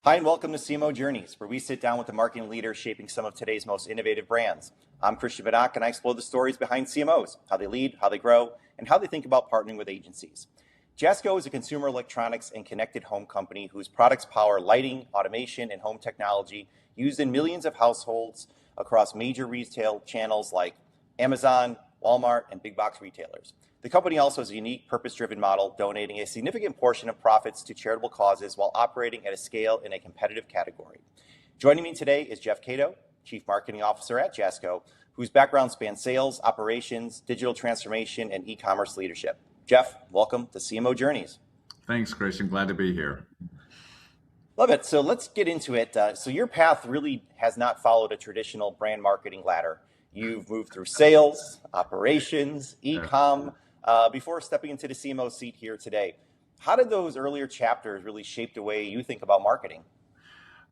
Hi, and welcome to CMO Journeys, where we sit down with the marketing leaders shaping some of today's most innovative brands. I'm Christian Badak, and I explore the stories behind CMOs, how they lead, how they grow, and how they think about partnering with agencies. Jasco is a consumer electronics and connected home company whose products power lighting, automation, and home technology used in millions of households across major retail channels like Amazon, Walmart, and big box retailers. The company also has a unique purpose-driven model, donating a significant portion of profits to charitable causes while operating at a scale in a competitive category. Joining me today is Jeff Cato, Chief Marketing Officer at Jasco, whose background spans sales, operations, digital transformation, and e-commerce leadership. Jeff, welcome to CMO Journeys. Thanks, Christian. Glad to be here. Love it. So let's get into it. So your path really has not followed a traditional brand marketing ladder. You've moved through sales, operations, e-com, before stepping into the CMO seat here today. How did those earlier chapters really shape the way you think about marketing?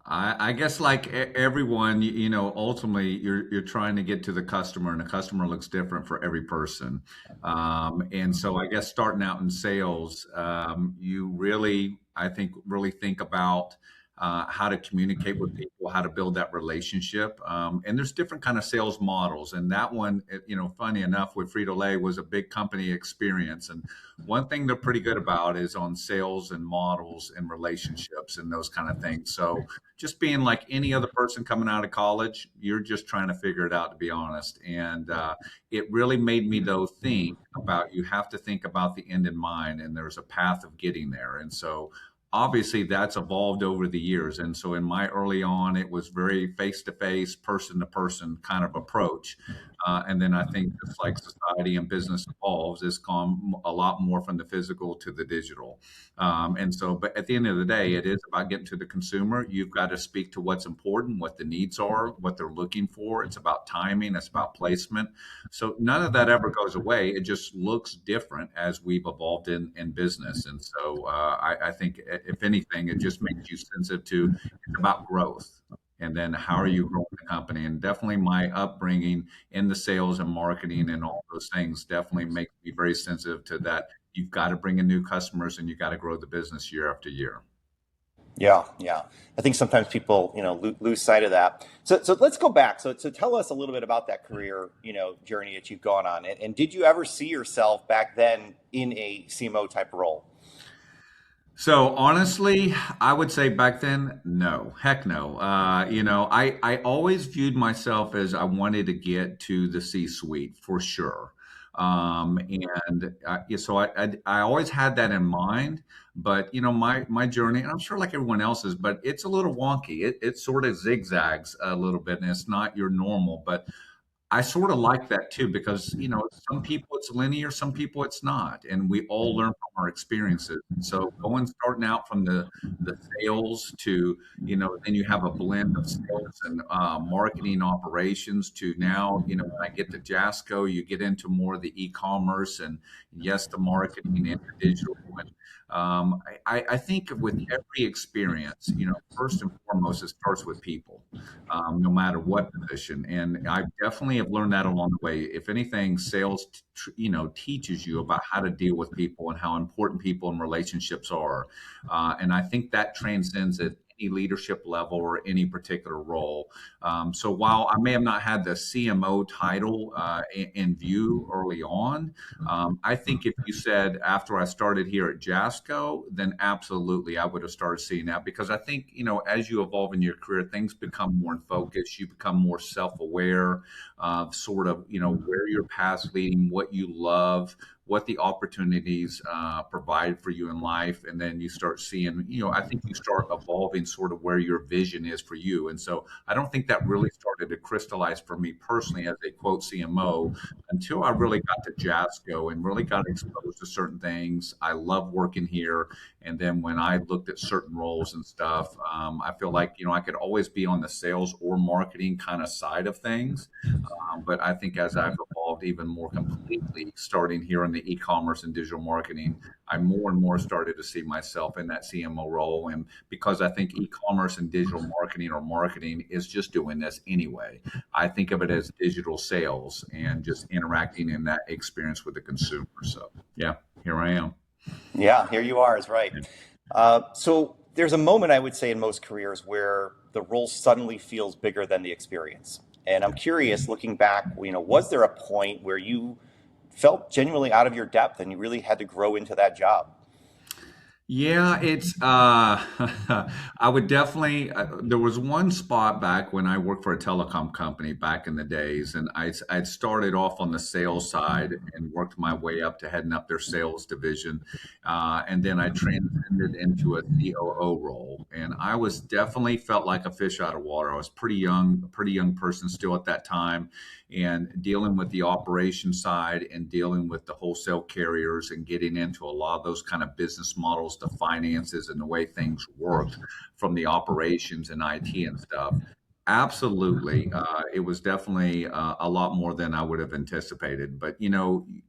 I guess like everyone, ultimately you're trying to get to the customer, and the customer looks different for every person. And so I guess starting out in sales, you really, I think, really think about how to communicate with people, how to build that relationship. And there's different kind of sales models. And that one, funny enough, with Frito-Lay was a big company experience. And one thing they're pretty good about is on sales and models and relationships and those kind of things. So just being like any other person coming out of college, you're just trying to figure it out, to be honest. And it really made me, though, think about, you have to think about the end in mind, and there's a path of getting there. And so obviously that's evolved over the years. And so in my early on, it was very face-to-face, person-to-person kind of approach. And then I think just like society and business evolves, it's gone a lot more from the physical to the digital. But at the end of the day, it is about getting to the consumer. You've got to speak to what's important, what the needs are, what they're looking for. It's about timing. It's about placement. So none of that ever goes away. It just looks different as we've evolved in business. And so I think, if anything, it just makes you sensitive to, it's about growth. And then how are you growing the company? And definitely my upbringing in the sales and marketing and all those things definitely make me very sensitive to that. You've got to bring in new customers, and you got to grow the business year after year. Yeah. I think sometimes people, lose sight of that. So let's go back. So tell us a little bit about that career, journey that you've gone on. And did you ever see yourself back then in a CMO type role? So honestly, I would say back then, no, heck no. I always viewed myself as I wanted to get to the C-suite for sure. So I always had that in mind. But my journey, and I'm sure like everyone else's, but it's a little wonky. It sort of zigzags a little bit, and it's not your normal. But I sort of like that too, because some people it's linear, some people it's not, and we all learn from our experiences. And so starting out from the sales to then you have a blend of sales and marketing operations to now when I get to Jasco, you get into more of the e-commerce and yes, the marketing and the digital. And I think with every experience, first and foremost, it starts with people, no matter what position. And I definitely have learned that along the way. If anything, sales, teaches you about how to deal with people and how important people and relationships are. And I think that transcends at any leadership level or any particular role. So while I may have not had the CMO title in view early on, I think if you said after I started here at Jasco, then absolutely I would have started seeing that, because I think, as you evolve in your career, things become more in focus. You become more self-aware of sort of, where your path's leading, what you love, what the opportunities provide for you in life. And then you start seeing, I think you start evolving sort of where your vision is for you. And so I don't think that really started to crystallize for me personally as a quote CMO until I really got to Jasco and really got exposed to certain things. I love working here. And then when I looked at certain roles and stuff, I feel like, I could always be on the sales or marketing kind of side of things. But I think as I've evolved even more completely, starting here in the e-commerce and digital marketing, I more and more started to see myself in that CMO role. And because I think e-commerce and digital marketing or marketing is just doing this anyway, I think of it as digital sales and just interacting in that experience with the consumer. So yeah, here I am. Yeah, here you are is right. So There's a moment I would say in most careers where the role suddenly feels bigger than the experience. And I'm curious, looking back, was there a point where you felt genuinely out of your depth and you really had to grow into that job? Yeah, it's I would definitely there was one spot back when I worked for a telecom company back in the days, and I'd started off on the sales side and worked my way up to heading up their sales division. And then I transcended into a COO role, and I was definitely felt like a fish out of water. I was a pretty young person still at that time, and dealing with the operation side and dealing with the wholesale carriers and getting into a lot of those kind of business models, the finances and the way things worked from the operations and IT and stuff. Absolutely. It was definitely a lot more than I would have anticipated. But,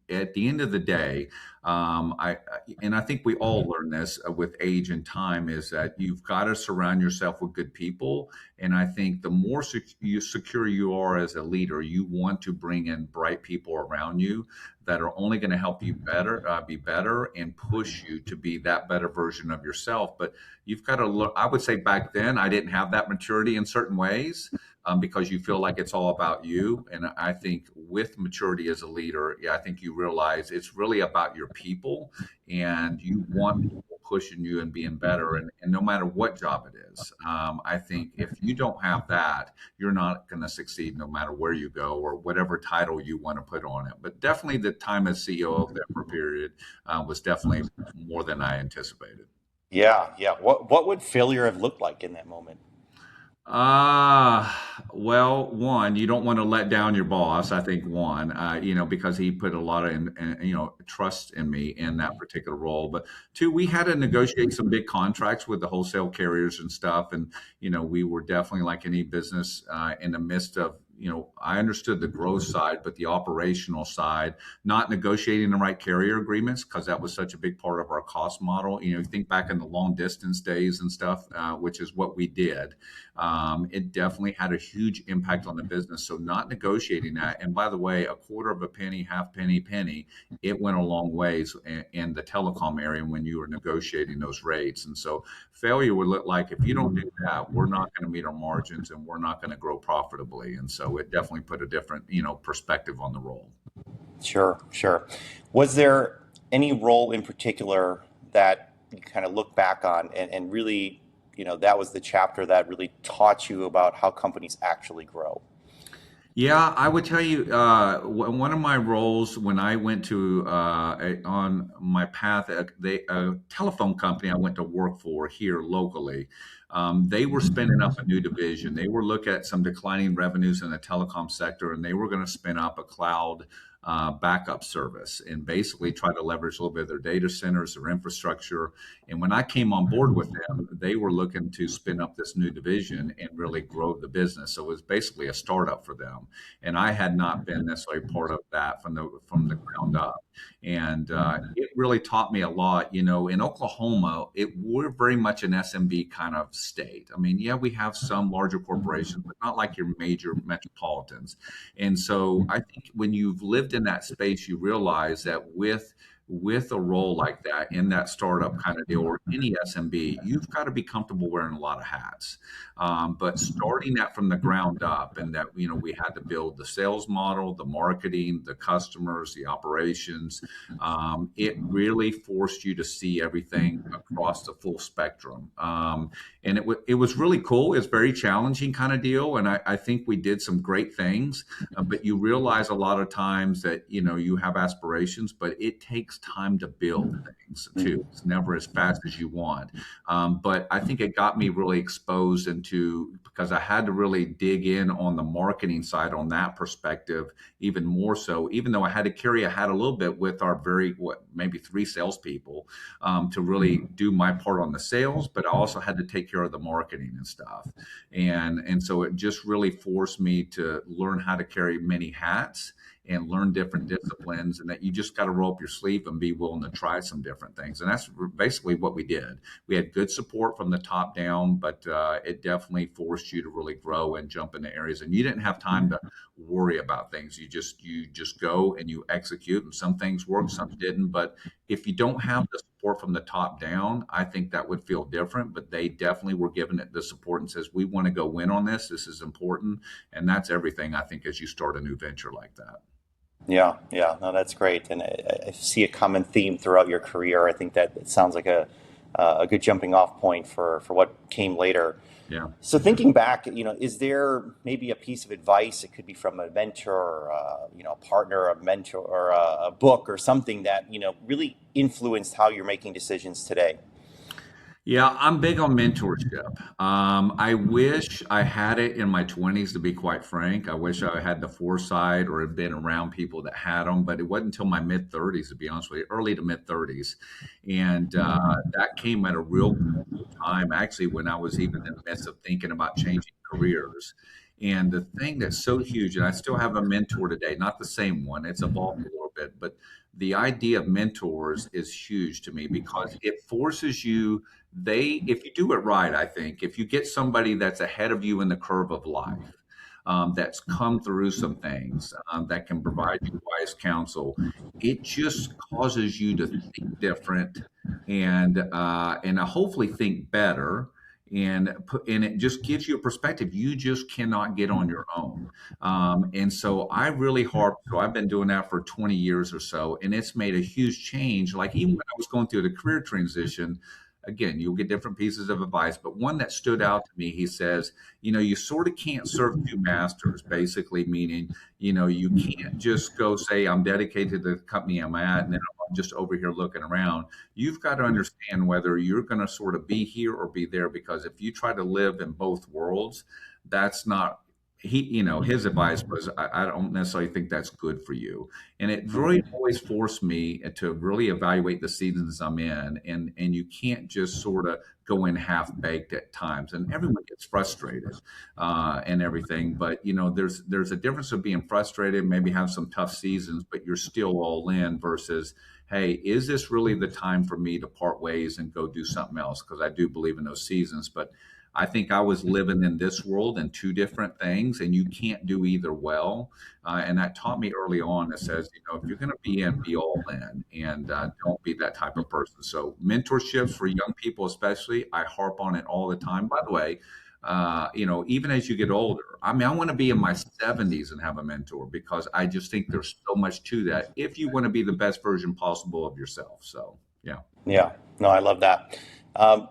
at the end of the day, and I think we all learn this with age and time, is that you've got to surround yourself with good people. And I think the more secure you are as a leader, you want to bring in bright people around you that are only going to help you be better, and push you to be that better version of yourself. But you've got to look. I would say back then I didn't have that maturity in certain ways, because you feel like it's all about you. And I think with maturity as a leader, yeah, I think you realize it's really about your people, and you want people pushing you and being better. And no matter what job it is, I think if you don't have that, you're not going to succeed no matter where you go or whatever title you want to put on it. But definitely the time as CEO there for a period was definitely more than I anticipated. Yeah, yeah. What would failure have looked like in that moment? Well, one, you don't want to let down your boss. I think one, because he put a lot of, trust in me in that particular role. But two, we had to negotiate some big contracts with the wholesale carriers and stuff. And, we were definitely like any business, in the midst of, I understood the growth side, but the operational side, not negotiating the right carrier agreements, because that was such a big part of our cost model. You think back in the long distance days and stuff, which is what we did. It definitely had a huge impact on the business. So not negotiating that, and by the way, a quarter of a penny, half penny, penny, it went a long ways in the telecom area when you were negotiating those rates. And so failure would look like, if you don't do that, we're not going to meet our margins and we're not going to grow profitably. And so it definitely put a different, perspective on the role. Sure, sure. Was there any role in particular that you kind of look back on and really, that was the chapter that really taught you about how companies actually grow? Yeah, I would tell you, one of my roles when I went to on my path, a telephone company I went to work for here locally, they were spinning up a new division. They were looking at some declining revenues in the telecom sector, and they were going to spin up a cloud backup service and basically try to leverage a little bit of their data centers, their infrastructure. And when I came on board with them, they were looking to spin up this new division and really grow the business. So it was basically a startup for them, and I had not been necessarily part of that from the ground up. And it really taught me a lot. In Oklahoma, we're very much an SMB kind of state. I mean, yeah, we have some larger corporations, but not like your major metropolitans. And so I think when you've lived in that space, you realize that with a role like that in that startup kind of deal, or any SMB, you've got to be comfortable wearing a lot of hats. But starting that from the ground up, and that, we had to build the sales model, the marketing, the customers, the operations. It really forced you to see everything across the full spectrum. And it was really cool. It's very challenging kind of deal. And I think we did some great things, but you realize a lot of times that, you have aspirations, but it takes time to build things too. It's never as fast as you want. But I think it got me really exposed into, because I had to really dig in on the marketing side on that perspective, even more so, even though I had to carry a hat a little bit with our maybe 3 salespeople, to really do my part on the sales, but I also had to take care of the marketing and stuff. And so it just really forced me to learn how to carry many hats and learn different disciplines, and that you just got to roll up your sleeve and be willing to try some different things. And that's basically what we did. We had good support from the top down, but it definitely forced you to really grow and jump into areas. And you didn't have time to worry about things. You just go and you execute, and some things work, some didn't. But if you don't have the support from the top down, I think that would feel different. But they definitely were given it the support and says, we want to go win on this. This is important. And that's everything, I think, as you start a new venture like that. Yeah, yeah, no, that's great, and I see a common theme throughout your career. I think that it sounds like a good jumping off point for what came later. Yeah. So thinking back, is there maybe a piece of advice? It could be from a mentor, or a partner, a mentor, or a book, or something that really influenced how you're making decisions today. Yeah, I'm big on mentorship. I wish I had it in my 20s, to be quite frank. I wish I had the foresight or had been around people that had them, but it wasn't until my mid 30s, to be honest with you, early to mid 30s. And that came at a real crucial time, actually, when I was even in the midst of thinking about changing careers. And the thing that's so huge, and I still have a mentor today, not the same one, it's evolved a little bit, but the idea of mentors is huge to me because it forces you if you do it right, I think, if you get somebody that's ahead of you in the curve of life, that's come through some things, that can provide you wise counsel, it just causes you to think different and hopefully think better. And it just gives you a perspective you just cannot get on your own. And so I really harp. So I've been doing that for 20 years or so, and it's made a huge change. Like even when I was going through the career transition, again, you'll get different pieces of advice, but one that stood out to me, he says, you sort of can't serve two masters, basically meaning, you can't just go say, I'm dedicated to the company I'm at, and then I'm just over here looking around. You've got to understand whether you're going to sort of be here or be there, because if you try to live in both worlds, that's not his advice was, I don't necessarily think that's good for you. And it really always forced me to really evaluate the seasons I'm in. And you can't just sort of go in half baked at times. And everyone gets frustrated and everything. But, there's a difference of being frustrated, maybe have some tough seasons, but you're still all in versus, hey, is this really the time for me to part ways and go do something else? Because I do believe in those seasons. But I think I was living in this world in two different things, and you can't do either well. And that taught me early on. It says, if you're going to be in, be all in, and don't be that type of person. So mentorships for young people, especially, I harp on it all the time. By the way, even as you get older, I mean, I want to be in my 70s and have a mentor because I just think there's so much to that if you want to be the best version possible of yourself. So, yeah. Yeah, no, I love that.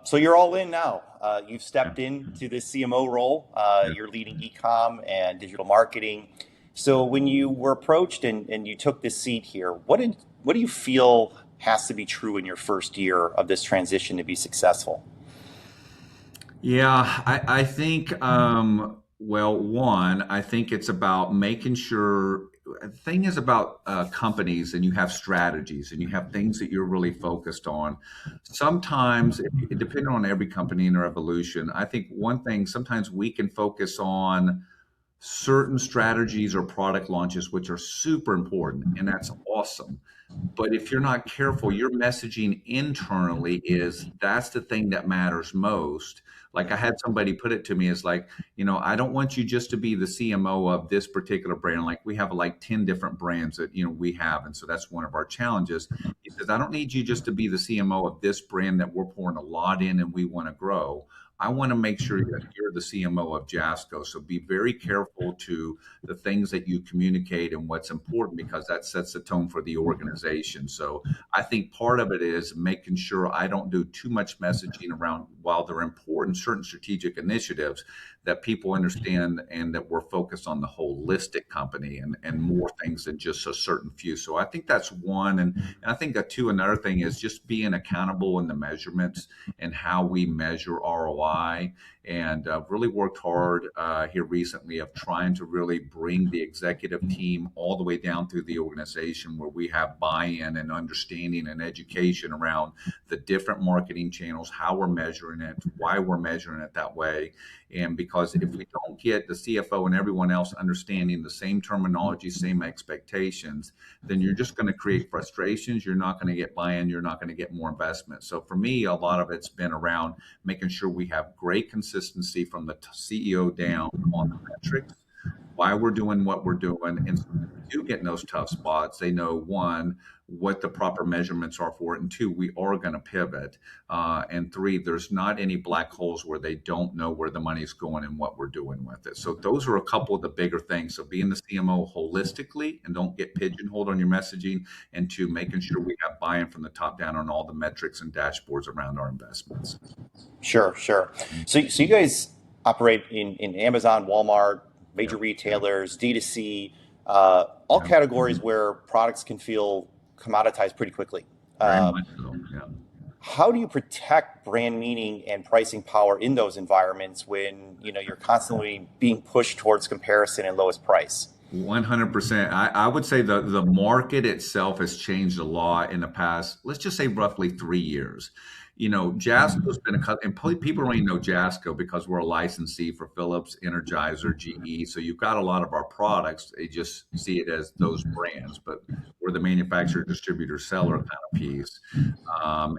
So you're all in now. You've Yeah. stepped into this CMO role. Yeah. You're leading ecom and digital marketing. So when you were approached and you took this seat here, what do you feel has to be true in your first year of this transition to be successful? Yeah, I think, well, one, I think it's about making sure, the thing is about companies, and you have strategies and you have things that you're really focused on. Sometimes, depending on every company and their evolution, I think one thing, sometimes we can focus on certain strategies or product launches, which are super important, and that's awesome. But if you're not careful, your messaging internally is that's the thing that matters most. Like I had somebody put it to me as like, I don't want you just to be the CMO of this particular brand. Like we have like 10 different brands that, we have. And so that's one of our challenges. He says, I don't need you just to be the CMO of this brand that we're pouring a lot in and we want to grow. I want to make sure that you're the CMO of Jasco. So be very careful to the things that you communicate and what's important because that sets the tone for the organization. So I think part of it is making sure I don't do too much messaging around while they're important, certain strategic initiatives that people understand and that we're focused on the holistic company and more things than just a certain few. So I think that's one. And I think that two, another thing is just being accountable in the measurements and how we measure ROI. And really worked hard here recently of trying to really bring the executive team all the way down through the organization where we have buy-in and understanding and education around the different marketing channels, how we're measuring it, why we're measuring it that way. And because if we don't get the CFO and everyone else understanding the same terminology, same expectations, then you're just going to create frustrations. You're not going to get buy-in. You're not going to get more investment. So for me, a lot of it's been around making sure we have great consistency from the CEO down on the metrics, why we're doing what we're doing. And so when we do get in those tough spots, they know, one, what the proper measurements are for it, and two, we are going to pivot, and three, there's not any black holes where they don't know where the money's going and what we're doing with it. So those are a couple of the bigger things. So being the CMO holistically and don't get pigeonholed on your messaging, and two, making sure we have buy-in from the top down on all the metrics and dashboards around our investments. Sure, sure. So you guys operate in Amazon, Walmart, major Yeah. retailers, D2C, all Yeah. categories where products can feel commoditized pretty quickly. Very Uh, much so. Yeah. how do you protect brand meaning and pricing power in those environments when you're constantly being pushed towards comparison and lowest price? 100%. I would say the market itself has changed a lot in the past, let's just say roughly 3 years. Jasco's been and people don't even know Jasco because we're a licensee for Philips, Energizer, GE. So you've got a lot of our products. They just see it as those brands, but we're the manufacturer, distributor, seller kind of piece.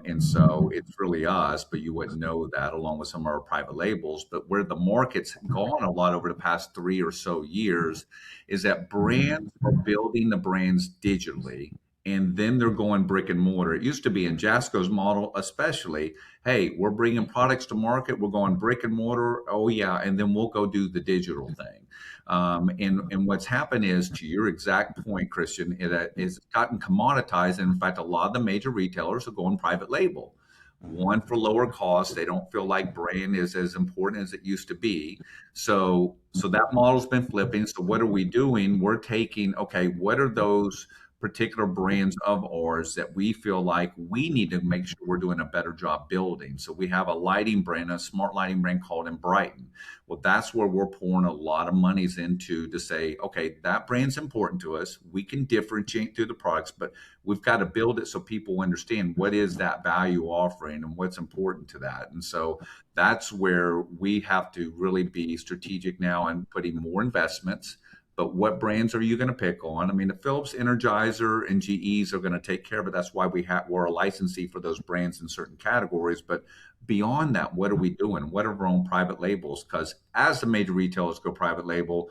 And so it's really us, but you wouldn't know that along with some of our private labels. But where the market's gone a lot over the past 3 or so years is that brands are building the brands digitally, and then they're going brick and mortar. It used to be in Jasco's model, especially, hey, we're bringing products to market, we're going brick and mortar, oh yeah, and then we'll go do the digital thing. And what's happened is, to your exact point, Christian, it's gotten commoditized. And in fact, a lot of the major retailers are going private label. One, for lower cost, they don't feel like brand is as important as it used to be. So that model's been flipping. So what are we doing? We're taking, okay, what are those particular brands of ours that we feel like we need to make sure we're doing a better job building? So we have a lighting brand, a smart lighting brand called in Brighton. Well, that's where we're pouring a lot of monies into to say, okay, that brand's important to us. We can differentiate through the products, but we've got to build it so people understand what is that value offering and what's important to that. And so that's where we have to really be strategic now and putting more investments. But what brands are you going to pick on? I mean, the Philips, Energizer, and GEs are going to take care of it. That's why we're a licensee for those brands in certain categories. But beyond that, what are we doing? What are our own private labels? Because as the major retailers go private label,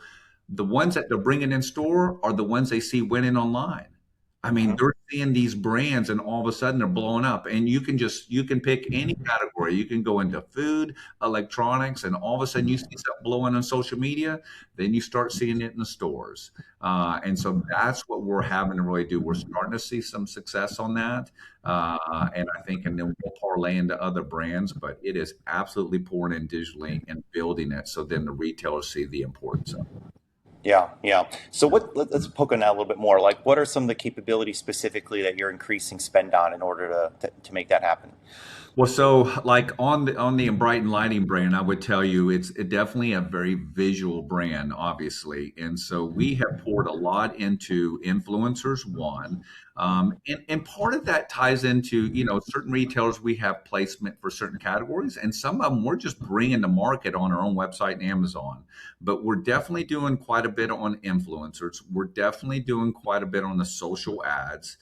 the ones that they're bringing in store are the ones they see winning online. I mean, Mhm. they're seeing these brands and all of a sudden they're blowing up. And you can pick any category. You can go into food, electronics, and all of a sudden you see stuff blowing on social media. Then you start seeing it in the stores. And so that's what we're having to really do. We're starting to see some success on that. And I think, and then we'll parlay into other brands, but it is absolutely pouring in digitally and building it. So then the retailers see the importance of it. Yeah, yeah. So let's poke on that a little bit more. Like, what are some of the capabilities specifically that you're increasing spend on in order to make that happen? Well, so like on the Brighton Lighting brand, I would tell you it's definitely a very visual brand, obviously, and so we have poured a lot into influencers. One, and part of that ties into certain retailers we have placement for certain categories, and some of them we're just bringing to market on our own website and Amazon. But we're definitely doing quite a bit on influencers. We're definitely doing quite a bit on the social ads.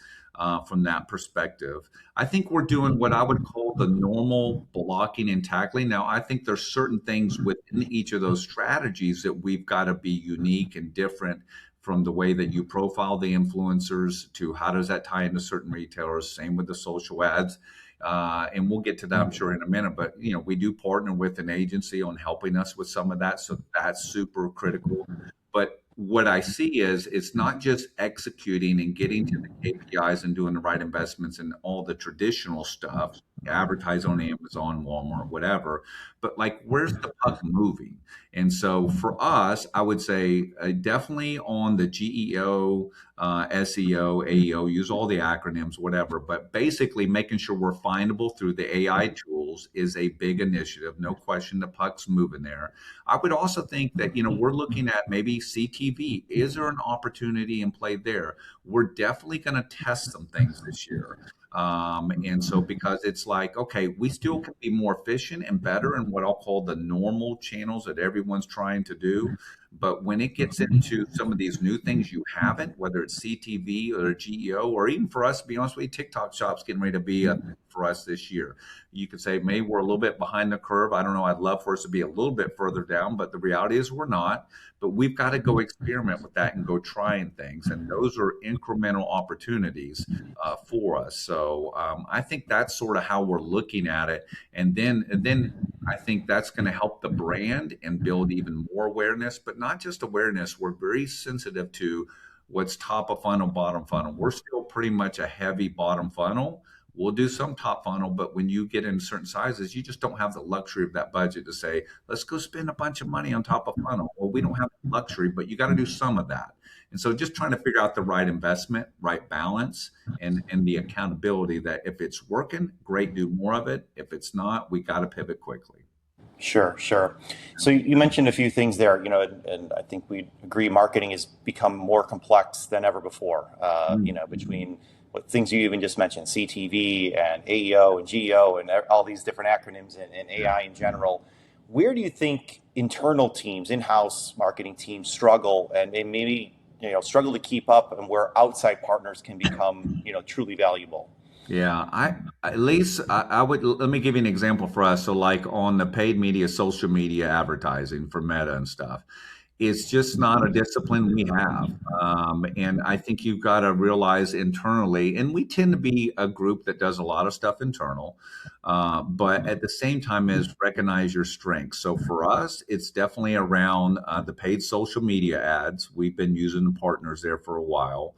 From that perspective, I think we're doing what I would call the normal blocking and tackling. Now, I think there's certain things within each of those strategies that we've got to be unique and different from the way that you profile the influencers to how does that tie into certain retailers. Same with the social ads. And we'll get to that, I'm sure, in a minute. But we do partner with an agency on helping us with some of that, so that's super critical. But what I see is it's not just executing and getting to the KPIs and doing the right investments and all the traditional stuff, advertise on Amazon, Walmart, whatever, but like where's the puck moving? And so for us, I would say definitely on the GEO, SEO, AEO, use all the acronyms, whatever, but basically making sure we're findable through the AI tools is a big initiative. No question the puck's moving there. I would also think that, we're looking at maybe CTV. Is there an opportunity in play there? We're definitely going to test some things this year. And so because it's like, okay, we still can be more efficient and better in what I'll call the normal channels that everyone's trying to do. But when it gets into some of these new things you haven't, whether it's CTV or GEO, or even for us, to be honest with you, TikTok Shop's getting ready to be a thing for us this year. You could say maybe we're a little bit behind the curve. I don't know. I'd love for us to be a little bit further down, but the reality is we're not. But we've got to go experiment with that and go trying things. And those are incremental opportunities for us. So I think that's sort of how we're looking at it. And then I think that's going to help the brand and build even more awareness, but not just awareness. We're very sensitive to what's top of funnel, bottom funnel. We're still pretty much a heavy bottom funnel. We'll do some top funnel, but when you get in certain sizes, you just don't have the luxury of that budget to say, let's go spend a bunch of money on top of funnel. Well, we don't have the luxury, but you got to do some of that. And so just trying to figure out the right investment, right balance, and the accountability that if it's working, great, do more of it. If it's not, we got to pivot quickly. Sure, sure. So you mentioned a few things there, and I think we agree marketing has become more complex than ever before, between what things you even just mentioned, CTV and AEO and GEO and all these different acronyms and AI in general. Where do you think internal teams, in-house marketing teams struggle and maybe, struggle to keep up, and where outside partners can become, truly valuable? Yeah, at least I would let me give you an example for us. So, like on the paid media, social media advertising for Meta and stuff, it's just not a discipline we have. And I think you've got to realize internally, and we tend to be a group that does a lot of stuff internal, but at the same time is recognize your strengths. So for us, it's definitely around the paid social media ads. We've been using the partners there for a while.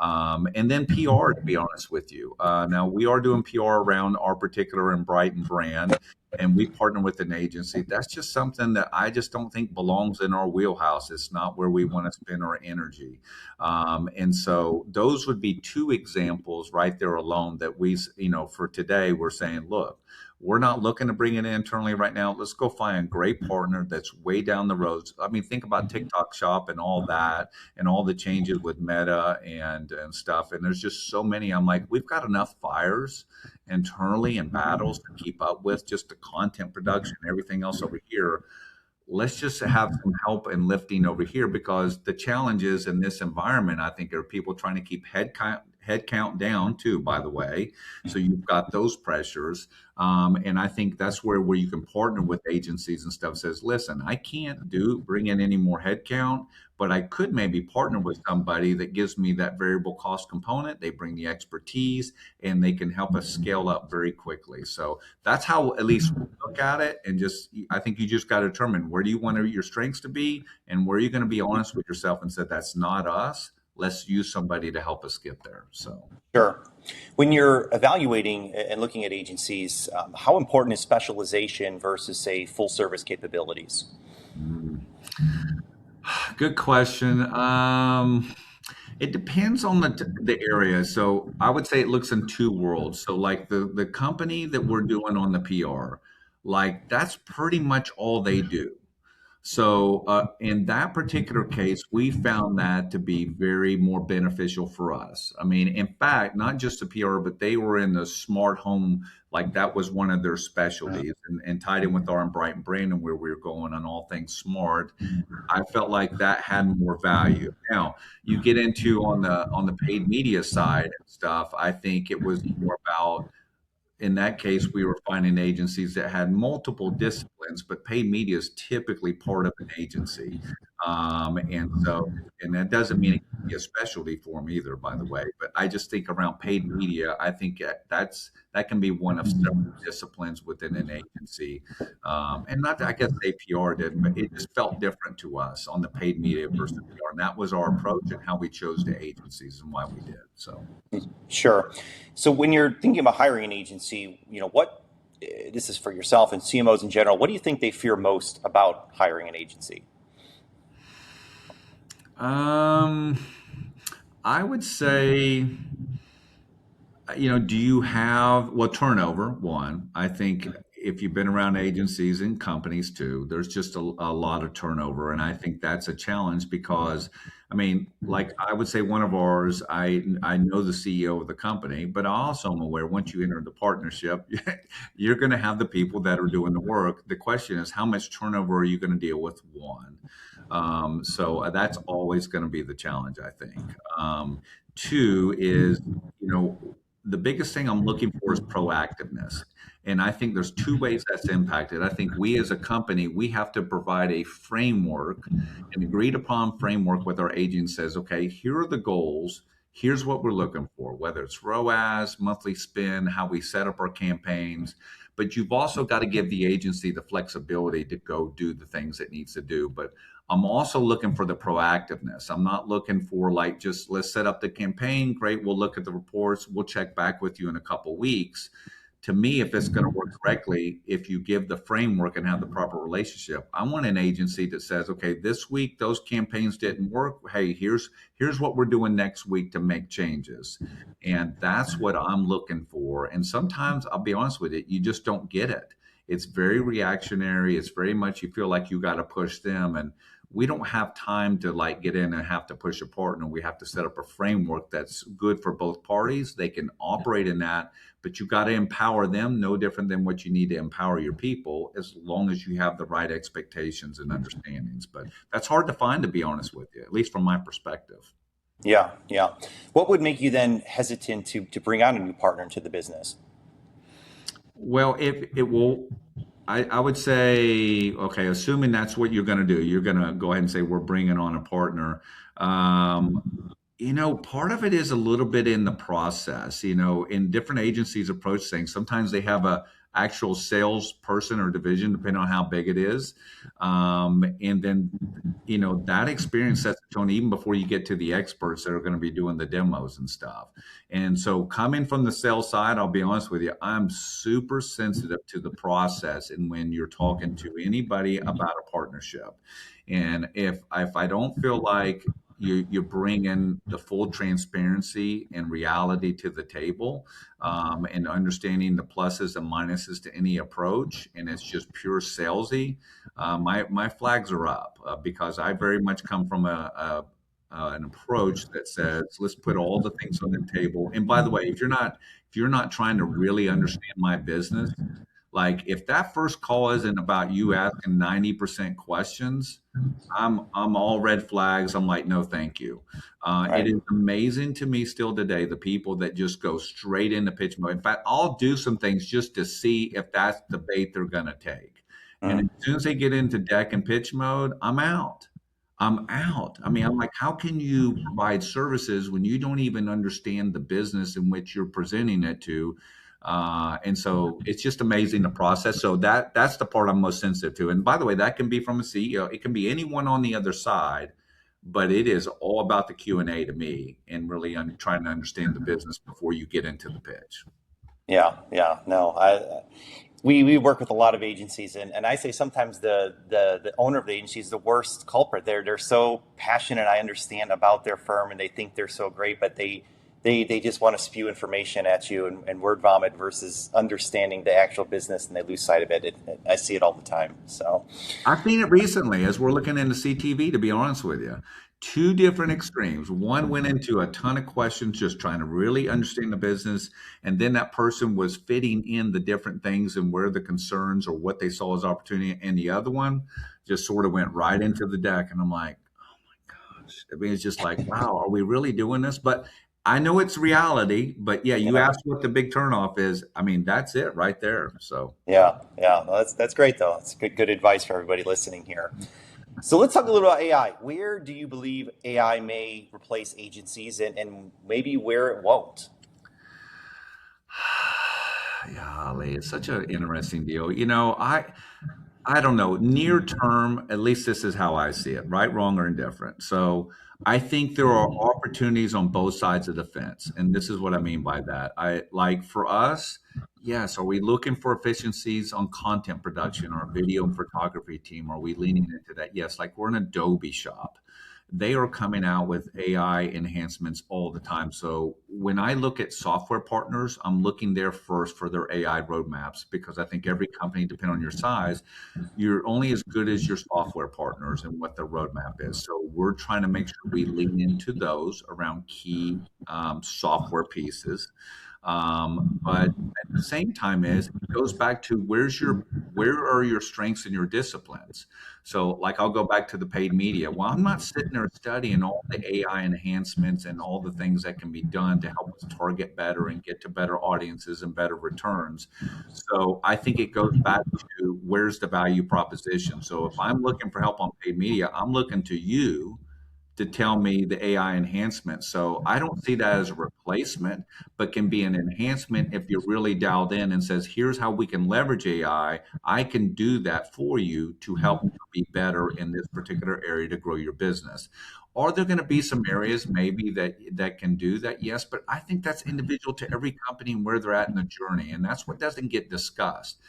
And then PR, to be honest with you. Now, we are doing PR around our particular and Brighton brand, and we partner with an agency. That's just something that I just don't think belongs in our wheelhouse. It's not where we want to spend our energy. And so those would be two examples right there alone that for today, we're saying, look, we're not looking to bring it in internally right now. Let's go find a great partner that's way down the road. I mean, think about TikTok Shop and all that and all the changes with Meta and stuff. And there's just so many. I'm like, we've got enough fires internally and battles to keep up with, just the content production and everything else over here. Let's just have some help and lifting over here, because the challenges in this environment, I think, are people trying to keep head count down too, by the way. So you've got those pressures. And I think that's where you can partner with agencies and stuff. Says, listen, I can't bring in any more headcount, but I could maybe partner with somebody that gives me that variable cost component. They bring the expertise and they can help us scale up very quickly. So that's how at least we look at it. And I think you just got to determine, where do you want your strengths to be, and where are you going to be honest with yourself and say, that's not us. Let's use somebody to help us get there. So. Sure. When you're evaluating and looking at agencies, how important is specialization versus, say, full service capabilities? Mm. Good question. It depends on the area. So I would say it looks in two worlds. So like the company that we're doing on the PR, like that's pretty much all they do. So in that particular case, we found that to be very more beneficial for us. I mean, in fact, not just the PR, but they were in the smart home, like that was one of their specialties, and tied in with our Brighton brand and where we were going on all things smart. I felt like that had more value. Now, you get into on the paid media side and stuff, I think it was more about, in that case, we were finding agencies that had multiple disciplines, but paid media is typically part of an agency. And that doesn't mean it can be a specialty for them either, by the way. But I just think around paid media, I think that can be one of several disciplines within an agency. And not that I guess APR didn't, but it just felt different to us on the paid media versus PR. And that was our approach and how we chose the agencies and why we did. So. Sure. So when you're thinking about hiring an agency, this is for yourself and CMOs in general, what do you think they fear most about hiring an agency? I would say, do you have, well, turnover, one. I think if you've been around agencies and companies too, there's just a lot of turnover. And I think that's a challenge because, I mean, like I would say one of ours, I know the CEO of the company, but I also am aware once you enter the partnership, you're going to have the people that are doing the work. The question is, how much turnover are you going to deal with? One. So that's always going to be the challenge, I think. Two is, you know, the biggest thing I'm looking for is proactiveness. And I think there's two ways that's impacted. I think we as a company, we have to provide a framework, an agreed upon framework with our agent says, okay, here are the goals. Here's what we're looking for, whether it's ROAS, monthly spend, how we set up our campaigns. But you've also got to give the agency the flexibility to go do the things it needs to do. But I'm also looking for the proactiveness. I'm not looking for like just let's set up the campaign. Great, we'll look at the reports. We'll check back with you in a couple weeks. To me, if it's going to work correctly, if you give the framework and have the proper relationship, I want an agency that says, okay, this week those campaigns didn't work. Hey, here's what we're doing next week to make changes. And that's what I'm looking for. And sometimes I'll be honest with you, you just don't get it. It's very reactionary. It's very much you feel like you got to push them. And we don't have time to like get in and have to push a partner. We have to set up a framework that's good for both parties. They can operate in that, but you got to empower them no different than what you need to empower your people as long as you have the right expectations and understandings. But that's hard to find, to be honest with you, at least from my perspective. Yeah, yeah. What would make you then hesitant to bring on a new partner into the business? Well, if it will, I would say, okay, assuming that's what you're going to do, you're going to go ahead and say, we're bringing on a partner. Um, Part of it is a little bit in the process. In different agencies approach things, sometimes they have a actual salesperson or division, depending on how big it is. And then, that experience sets the tone even before you get to the experts that are going to be doing the demos and stuff. And so coming from the sales side, I'll be honest with you, I'm super sensitive to the process and when you're talking to anybody about a partnership. And if I don't feel like you bring in the full transparency and reality to the table, and understanding the pluses and minuses to any approach, and it's just pure salesy, my flags are up, because I very much come from an approach that says let's put all the things on the table. And by the way, if you're not trying to really understand my business, like if that first call isn't about you asking 90% questions, I'm all red flags. I'm like, no, thank you. It Right. is amazing to me still today the people that just go straight into pitch mode. In fact, I'll do some things just to see if that's the bait they're going to take. And as Mm. soon as they get into deck and pitch mode, I'm out. I'm out. I mean, I'm like, how can you provide services when you don't even understand the business in which you're presenting it to? And so it's just amazing the process. So that's the part I'm most sensitive to. And by the way, that can be from a CEO. It can be anyone on the other side, but it is all about the Q&A to me and really trying to understand the business before you get into the pitch. Yeah, yeah. No, we work with a lot of agencies, and I say sometimes the owner of the agency is the worst culprit. They're so passionate, I understand, about their firm, and they think they're so great, but they just want to spew information at you and word vomit versus understanding the actual business, and they lose sight of it. I see it all the time. So, I've seen it recently as we're looking into CTV, to be honest with you. Two different extremes. One went into a ton of questions, just trying to really understand the business. And then that person was fitting in the different things and where the concerns or what they saw as opportunity. And the other one just sort of went right into the deck. And I'm like, gosh. I mean, it's just like, wow, are we really doing this? But I know it's reality. But yeah, you yeah, asked what the big turnoff is. I mean, that's it right there. So. yeah, yeah. Well, that's great though. That's good advice for everybody listening here. So let's talk a little about AI. Where do you believe AI may replace agencies, and maybe where it won't? Golly, it's such an interesting deal. I don't know. Near term, at least this is how I see it, right, wrong, or indifferent. So I think there are opportunities on both sides of the fence. And this is what I mean by that. I like for us, yes, are we looking for efficiencies on content production or video and photography team? Are we leaning into that? Yes, like we're an Adobe shop. They are coming out with AI enhancements all the time. So when I look at software partners, I'm looking there first for their AI roadmaps because I think every company, depending on your size, you're only as good as your software partners and what their roadmap is. So we're trying to make sure we lean into those around key software pieces. But at the same time is it goes back to where are your strengths and your disciplines. So like I'll go back to the paid media. Well, I'm not sitting there studying all the AI enhancements and all the things that can be done to help us target better and get to better audiences and better returns. So I think it goes back to where's the value proposition. So if I'm looking for help on paid media, I'm looking to you to tell me the AI enhancement. So I don't see that as a replacement, but can be an enhancement if you're really dialed in and says, here's how we can leverage AI. I can do that for you to help you be better in this particular area to grow your business. Are there going to be some areas maybe that can do that? Yes, but I think that's individual to every company and where they're at in the journey, and that's what doesn't get discussed.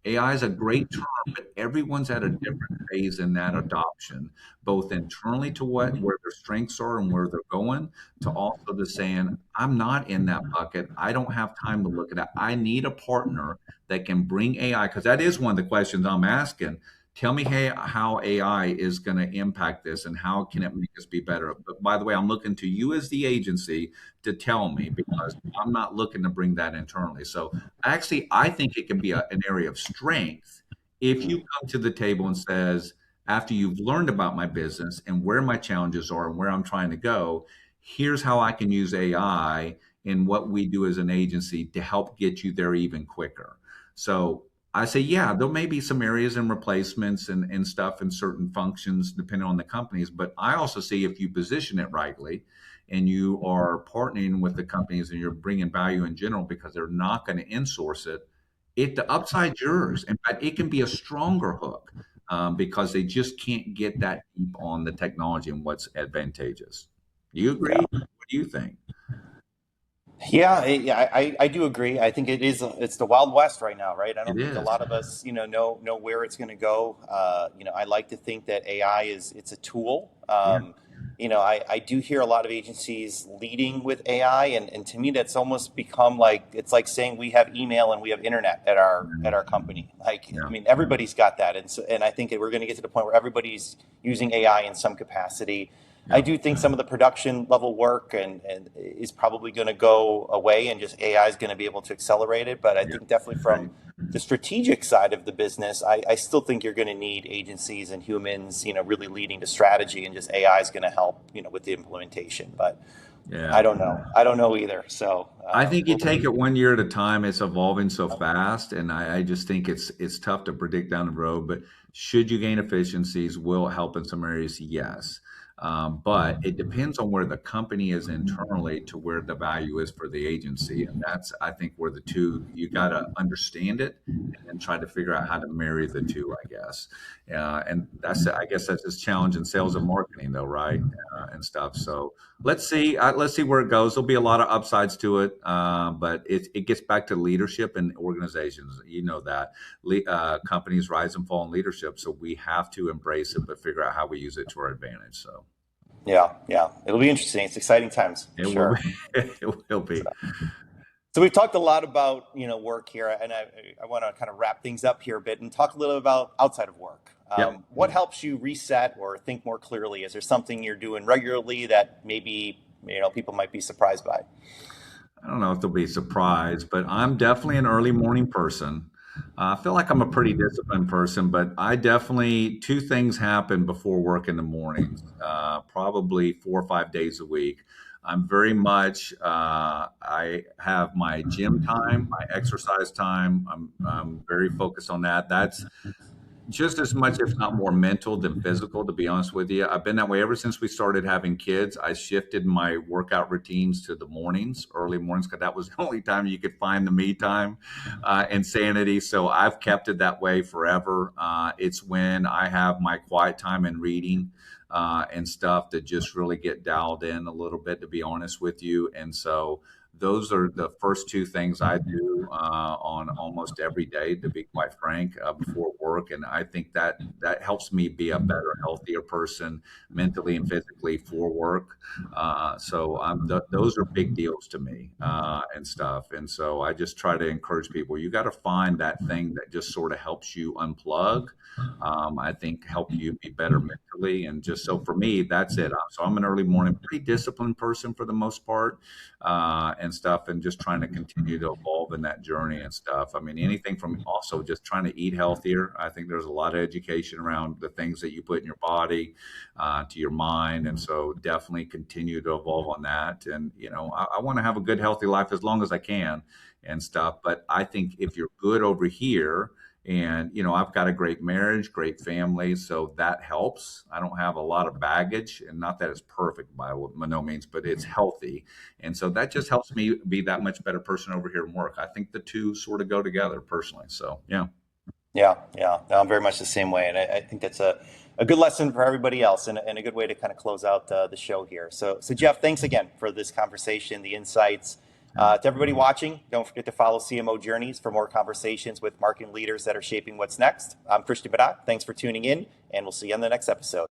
AI is a great term, but everyone's at a different phase in that adoption, both internally to where their strengths are and where they're going, to also the saying, I'm not in that bucket. I don't have time to look at that. I need a partner that can bring AI, because that is one of the questions I'm asking. Tell me, hey, how AI is going to impact this and how can it make us be better? But by the way, I'm looking to you as the agency to tell me because I'm not looking to bring that internally. So actually, I think it can be an area of strength if you come to the table and says, after you've learned about my business and where my challenges are and where I'm trying to go, here's how I can use AI in what we do as an agency to help get you there even quicker. So I say, yeah, there may be some areas and replacements and stuff in certain functions depending on the companies, but I also see if you position it rightly and you are partnering with the companies and you're bringing value in general because they're not going to insource it, the upside's yours. In fact, it can be a stronger hook because they just can't get that deep on the technology and what's advantageous. Do you agree? Yeah. What do you think? I do agree. I think it's the Wild West right now, right? I It don't think a is. lot of us, know where it's going to go. I like to think that AI it's a tool. Yeah. I do hear a lot of agencies leading with AI, and to me, that's almost become like it's like saying we have email and we have internet at our company. Like, I Yeah. mean, everybody's got that, and I think that we're going to get to the point where everybody's using AI in some capacity. I Yeah. do think some of the production level work and is probably going to go away, and just AI is going to be able to accelerate it. But I Yeah. think definitely from Right. the strategic side of the business, I still think you're going to need agencies and humans, really leading the strategy, and just AI is going to help, with the implementation. But I Yeah. don't know. I don't know either. So I think you take it one year at a time. It's evolving so fast, and I just think it's tough to predict down the road. But should you gain efficiencies, will it help in some areas? Yes, but it depends on where the company is internally to where the value is for the agency, and that's I think where the two you got to understand it and try to figure out how to marry the two. I guess, and I guess that's just challenge in sales and marketing, though, right? And stuff. So let's see where it goes. There'll be a lot of upsides to it, but it gets back to leadership and organizations. You know that companies rise and fall in leadership, so we have to embrace it, but figure out how we use it to our advantage. So yeah, it'll be interesting. It's exciting times for it will sure. be. It will be. So we've talked a lot about work here, and I want to kind of wrap things up here a bit and talk a little about outside of work. Yep. What helps you reset or think more clearly? Is there something you're doing regularly that maybe people might be surprised by? I don't know if they'll be surprised, but I'm definitely an early morning person. I feel like I'm a pretty disciplined person, but I definitely two things happen before work in the mornings, probably 4 or 5 days a week. I'm very much, I have my gym time, my exercise time. I'm very focused on that. That's just as much, if not more, mental than physical, to be honest with you. I've been that way ever since we started having kids. I shifted my workout routines to the mornings, early mornings, because that was the only time you could find the me time and sanity. So I've kept it that way forever. It's when I have my quiet time and reading and stuff to just really get dialed in a little bit, to be honest with you. And so those are the first two things I do on almost every day, to be quite frank, before work. And I think that helps me be a better, healthier person mentally and physically for work. Those are big deals to me and stuff. And so I just try to encourage people, you got to find that thing that just sort of helps you unplug. I think help you be better mentally. And just so for me, that's it. So I'm an early morning, pretty disciplined person for the most part. And and stuff, and just trying to continue to evolve in that journey and stuff. I mean, anything from also just trying to eat healthier. I think there's a lot of education around the things that you put in your body, to your mind. And so definitely continue to evolve on that. And, I want to have a good, healthy life as long as I can and stuff. But I think if you're good over here, and, I've got a great marriage, great family, so that helps. I don't have a lot of baggage, and not that it's perfect by no means, but it's healthy. And so that just helps me be that much better person over here in work. I think the two sort of go together personally. So, yeah. Yeah. No, I'm very much the same way. And I think that's a good lesson for everybody else, and a good way to kind of close out the show here. So Jeff, thanks again for this conversation, the insights. To everybody watching, don't forget to follow CMO Journeys for more conversations with marketing leaders that are shaping what's next. I'm Christian Badak. Thanks for tuning in, and we'll see you on the next episode.